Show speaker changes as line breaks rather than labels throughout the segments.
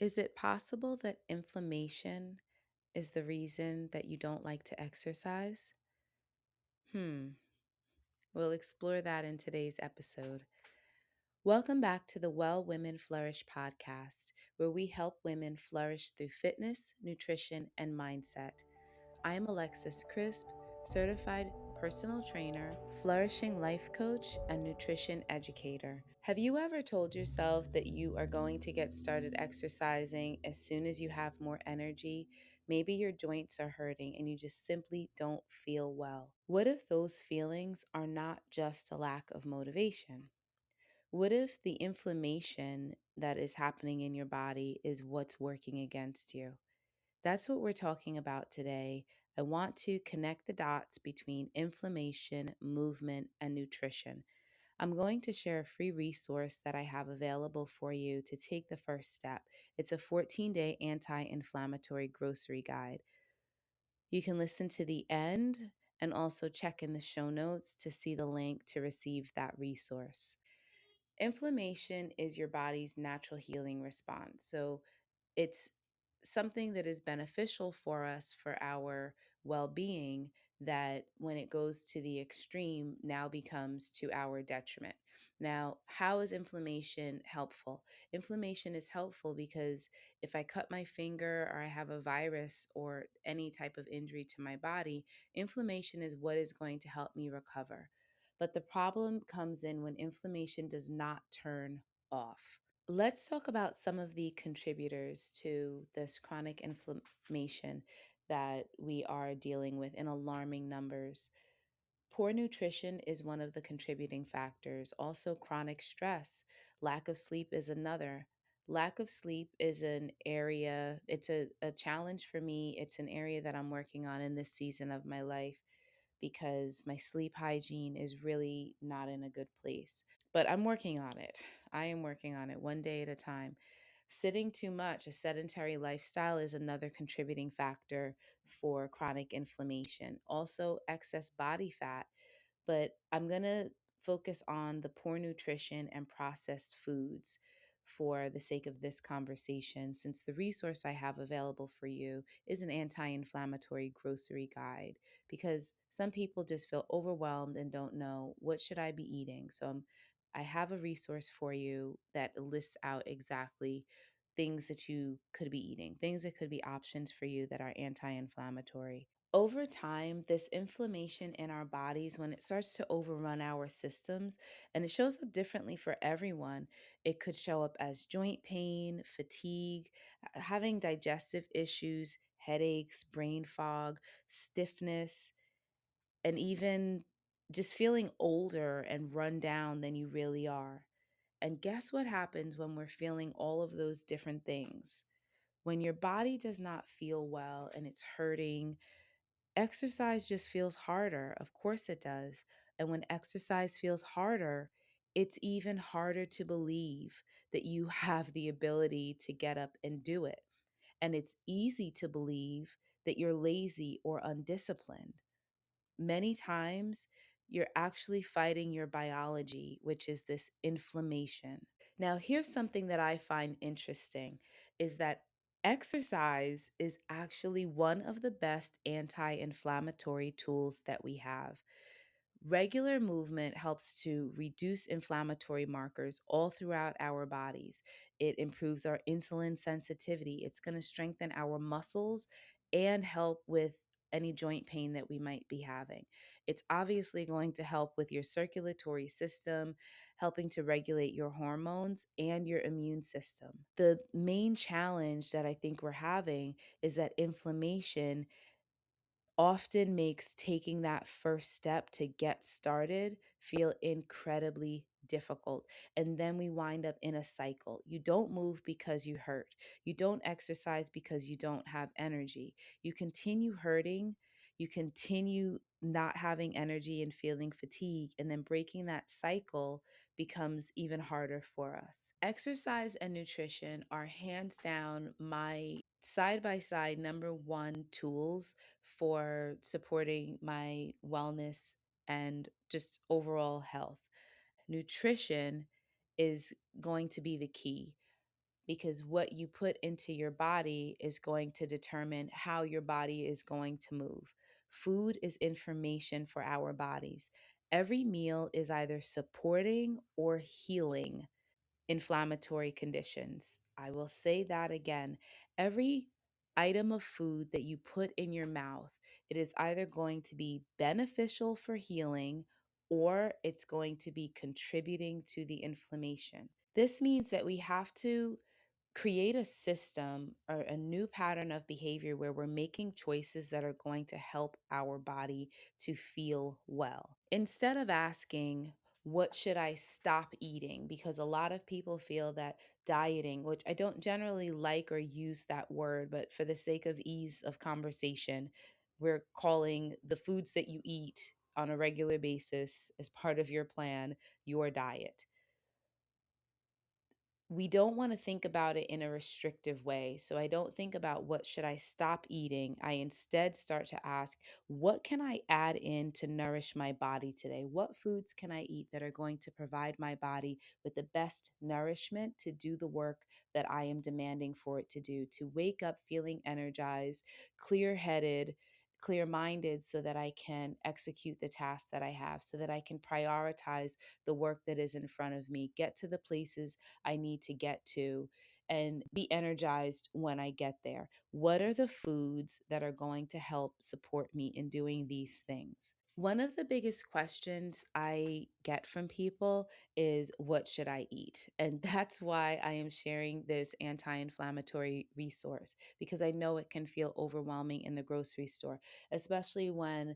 Is it possible that inflammation is the reason that you don't like to exercise? Hmm, we'll explore that in today's episode. Welcome back to the Well Women Flourish podcast, where we help women flourish through fitness, nutrition, and mindset. I am Alexis Crisp, certified personal trainer, flourishing life coach, and nutrition educator. Have you ever told yourself that you are going to get started exercising as soon as you have more energy? Maybe your joints are hurting and you just simply don't feel well. What if those feelings are not just a lack of motivation? What if the inflammation that is happening in your body is what's working against you? That's what we're talking about today. I want to connect the dots between inflammation, movement, and nutrition. I'm going to share a free resource that I have available for you to take the first step. It's a 14-day anti-inflammatory grocery guide. You can listen to the end and also check in the show notes to see the link to receive that resource. Inflammation is your body's natural healing response. So it's something that is beneficial for us for our well being that when it goes to the extreme now becomes to our detriment. Now, how is inflammation helpful? Inflammation is helpful because if I cut my finger or I have a virus or any type of injury to my body, inflammation is what is going to help me recover. But the problem comes in when inflammation does not turn off. Let's talk about some of the contributors to this chronic inflammation that we are dealing with in alarming numbers. Poor nutrition is one of the contributing factors. Also, chronic stress, lack of sleep is another. Lack of sleep is an area, it's a challenge for me. It's an area that I'm working on in this season of my life because my sleep hygiene is really not in a good place. But I'm working on it. I am working on it one day at a time. Sitting too much, a sedentary lifestyle, is another contributing factor for chronic inflammation. Also, excess body fat, but I'm going to focus on the poor nutrition and processed foods for the sake of this conversation, since the resource I have available for you is an anti inflammatory grocery guide, because some people just feel overwhelmed and don't know what should I be eating. I have a resource for you that lists out exactly things that you could be eating, things that could be options for you that are anti inflammatory. Over time, this inflammation in our bodies, when it starts to overrun our systems, and it shows up differently for everyone, it could show up as joint pain, fatigue, having digestive issues, headaches, brain fog, stiffness, and even just feeling older and run down than you really are. And guess what happens when we're feeling all of those different things? When your body does not feel well and it's hurting, exercise just feels harder. Of course it does. And when exercise feels harder, it's even harder to believe that you have the ability to get up and do it. And it's easy to believe that you're lazy or undisciplined. Many times, you're actually fighting your biology, which is this inflammation. Now, here's something that I find interesting is that exercise is actually one of the best anti-inflammatory tools that we have. Regular movement helps to reduce inflammatory markers all throughout our bodies. It improves our insulin sensitivity. It's going to strengthen our muscles and help with any joint pain that we might be having. It's obviously going to help with your circulatory system, helping to regulate your hormones and your immune system. The main challenge that I think we're having is that inflammation often makes taking that first step to get started feel incredibly difficult. And then we wind up in a cycle. You don't move because you hurt. You don't exercise because you don't have energy. You continue hurting. You continue not having energy and feeling fatigue. And then breaking that cycle becomes even harder for us. Exercise and nutrition are hands down my side by side number one tools for supporting my wellness and just overall health. Nutrition is going to be the key because what you put into your body is going to determine how your body is going to move. Food is information for our bodies. Every meal is either supporting or healing inflammatory conditions. I will say that again. Every item of food that you put in your mouth, it is either going to be beneficial for healing or it's going to be contributing to the inflammation. This means that we have to create a system or a new pattern of behavior where we're making choices that are going to help our body to feel well. Instead of asking, what should I stop eating? Because a lot of people feel that dieting, which I don't generally like or use that word, but for the sake of ease of conversation, we're calling the foods that you eat on a regular basis as part of your plan your diet. We don't want to think about it in a restrictive way. So I don't think about what should I stop eating. I instead start to ask, what can I add in to nourish my body today? What foods can I eat that are going to provide my body with the best nourishment to do the work that I am demanding for it to do, to wake up feeling energized, clear-headed, clear-minded, so that I can execute the tasks that I have, so that I can prioritize the work that is in front of me, get to the places I need to get to, and be energized when I get there. What are the foods that are going to help support me in doing these things? One of the biggest questions I get from people is, what should I eat? And that's why I am sharing this anti inflammatory resource, because I know it can feel overwhelming in the grocery store, especially when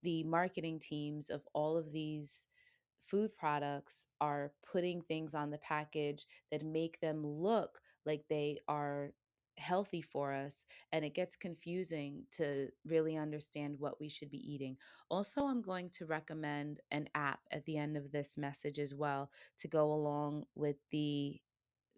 the marketing teams of all of these food products are putting things on the package that make them look like they are healthy for us, and it gets confusing to really understand what we should be eating. Also, I'm going to recommend an app at the end of this message as well, to go along with the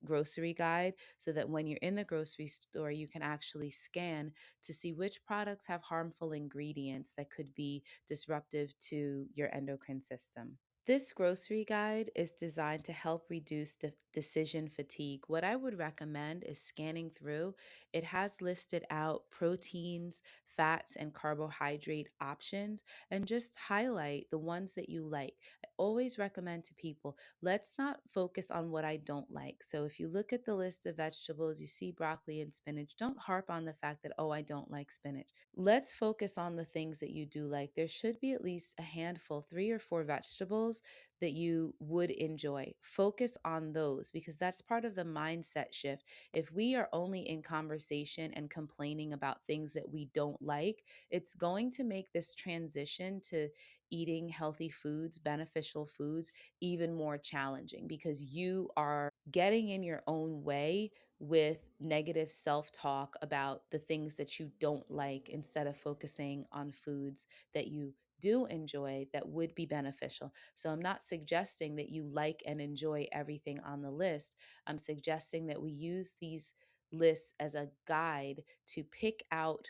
grocery guide, so that when you're in the grocery store, you can actually scan to see which products have harmful ingredients that could be disruptive to your endocrine system. This grocery guide is designed to help reduce decision fatigue. What I would recommend is scanning through. It has listed out proteins, fats, and carbohydrate options, and just highlight the ones that you like. I always recommend to people, let's not focus on what I don't like. So if you look at the list of vegetables, you see broccoli and spinach, don't harp on the fact that, oh, I don't like spinach. Let's focus on the things that you do like. There should be at least a handful, 3 or 4 vegetables that you would enjoy. Focus on those, because that's part of the mindset shift. If we are only in conversation and complaining about things that we don't like, it's going to make this transition to eating healthy foods, beneficial foods, even more challenging, because you are getting in your own way with negative self talk about the things that you don't like, instead of focusing on foods that you do enjoy that would be beneficial. So I'm not suggesting that you like and enjoy everything on the list. I'm suggesting that we use these lists as a guide to pick out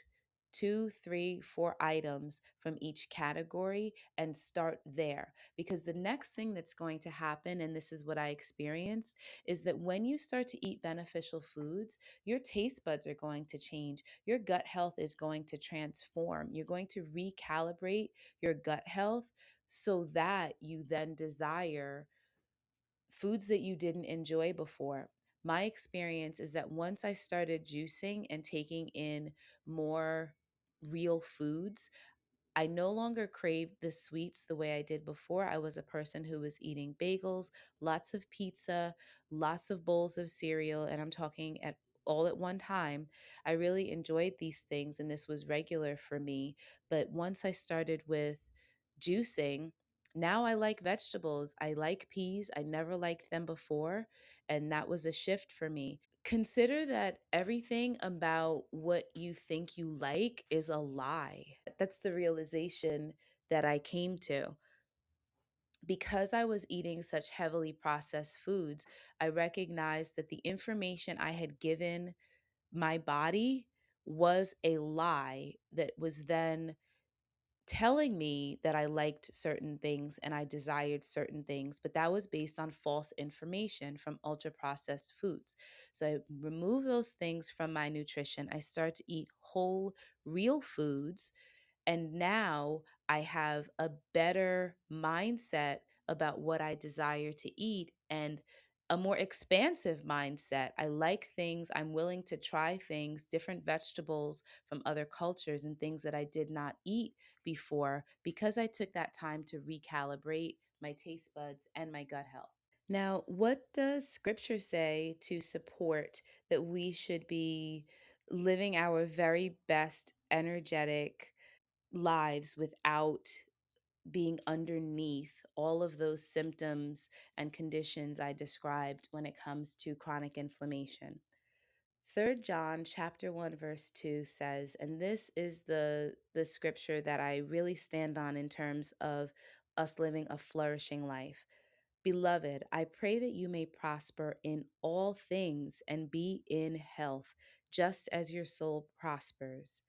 2, 3, 4 items from each category and start there. Because the next thing that's going to happen, and this is what I experienced, is that when you start to eat beneficial foods, your taste buds are going to change. Your gut health is going to transform. You're going to recalibrate your gut health so that you then desire foods that you didn't enjoy before. My experience is that once I started juicing and taking in more real foods, I no longer craved the sweets the way I did before. I was a person who was eating bagels, lots of pizza, lots of bowls of cereal, and I'm talking at all at one time. I really enjoyed these things, and this was regular for me. But once I started with juicing, now I like vegetables. I like peas. I never liked them before, and that was a shift for me. Consider that everything about what you think you like is a lie. That's the realization that I came to. Because I was eating such heavily processed foods, I recognized that the information I had given my body was a lie that was then telling me that I liked certain things and I desired certain things, but that was based on false information from ultra processed foods. So I remove those things from my nutrition. I start to eat whole, real foods. And now I have a better mindset about what I desire to eat and a more expansive mindset. I like things, I'm willing to try things, different vegetables from other cultures and things that I did not eat before because I took that time to recalibrate my taste buds and my gut health. Now, what does scripture say to support that we should be living our very best energetic lives without being underneath all of those symptoms and conditions I described when it comes to chronic inflammation? 3rd John chapter 1 verse 2 says, and this is the scripture that I really stand on in terms of us living a flourishing life. Beloved, I pray that you may prosper in all things and be in health, just as your soul prospers.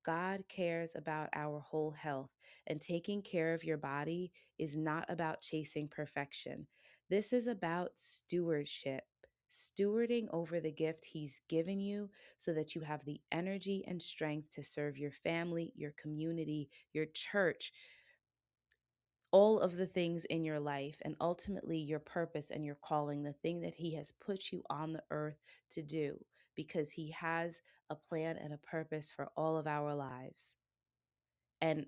God cares about our whole health, and taking care of your body is not about chasing perfection. This is about stewardship, stewarding over the gift He's given you so that you have the energy and strength to serve your family, your community, your church, all of the things in your life, and ultimately your purpose and your calling, the thing that He has put you on the earth to do, because He has a plan and a purpose for all of our lives. And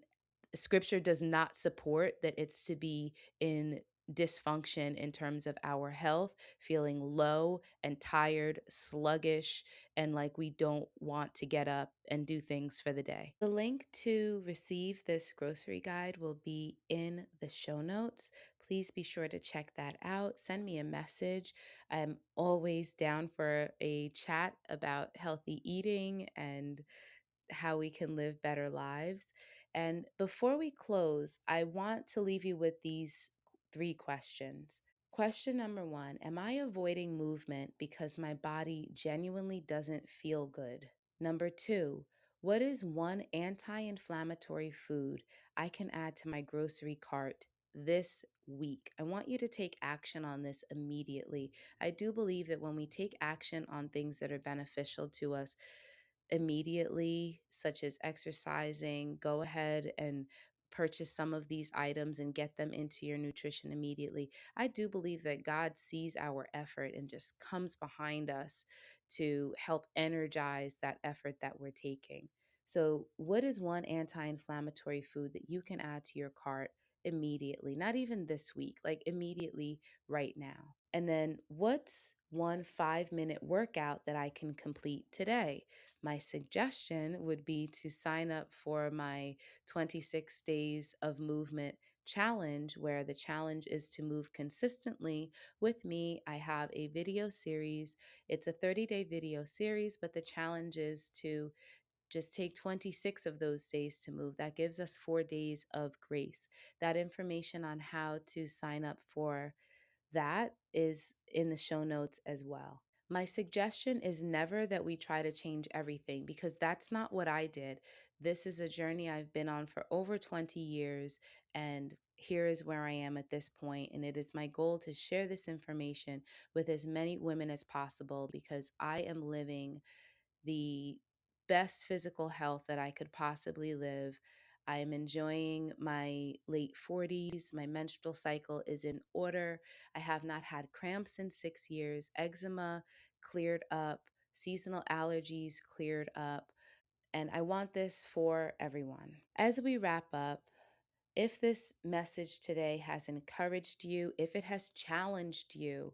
scripture does not support that it's to be in dysfunction in terms of our health, feeling low and tired, sluggish, and like we don't want to get up and do things for the day. The link to receive this grocery guide will be in the show notes. Please be sure to check that out. Send me a message. I'm always down for a chat about healthy eating and how we can live better lives. And before we close, I want to leave you with these 3 questions. Question number 1: am I avoiding movement because my body genuinely doesn't feel good? Number 2: what is one anti inflammatory food I can add to my grocery cart this week? I want you to take action on this immediately. I do believe that when we take action on things that are beneficial to us immediately, such as exercising, go ahead and purchase some of these items and get them into your nutrition immediately. I do believe that God sees our effort and just comes behind us to help energize that effort that we're taking. So, what is one anti inflammatory food that you can add to your cart immediately? Not even this week, like immediately right now. And then, what's one 5-minute workout that I can complete today? My suggestion would be to sign up for my 26 days of movement challenge, where the challenge is to move consistently with me. I have a video series. It's a 30-day video series, but the challenge is to just take 26 of those days to move. That gives us 4 days of grace. That information on how to sign up for that is in the show notes as well. My suggestion is never that we try to change everything, because that's not what I did. This is a journey I've been on for over 20 years, and here is where I am at this point. And it is my goal to share this information with as many women as possible, because I am living the best physical health that I could possibly live. I am enjoying my late 40s. My menstrual cycle is in order. I have not had cramps in 6 years. Eczema cleared up. Seasonal allergies cleared up. And I want this for everyone. As we wrap up, if this message today has encouraged you, if it has challenged you,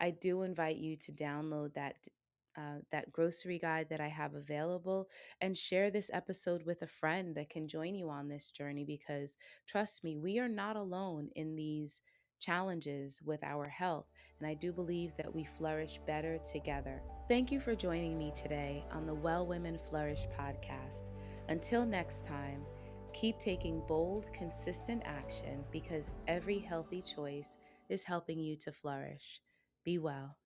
I do invite you to download that grocery guide that I have available, and share this episode with a friend that can join you on this journey, because trust me, we are not alone in these challenges with our health, and I do believe that we flourish better together. Thank you for joining me today on the Well Women Flourish podcast. Until next time, keep taking bold, consistent action, because every healthy choice is helping you to flourish. Be well.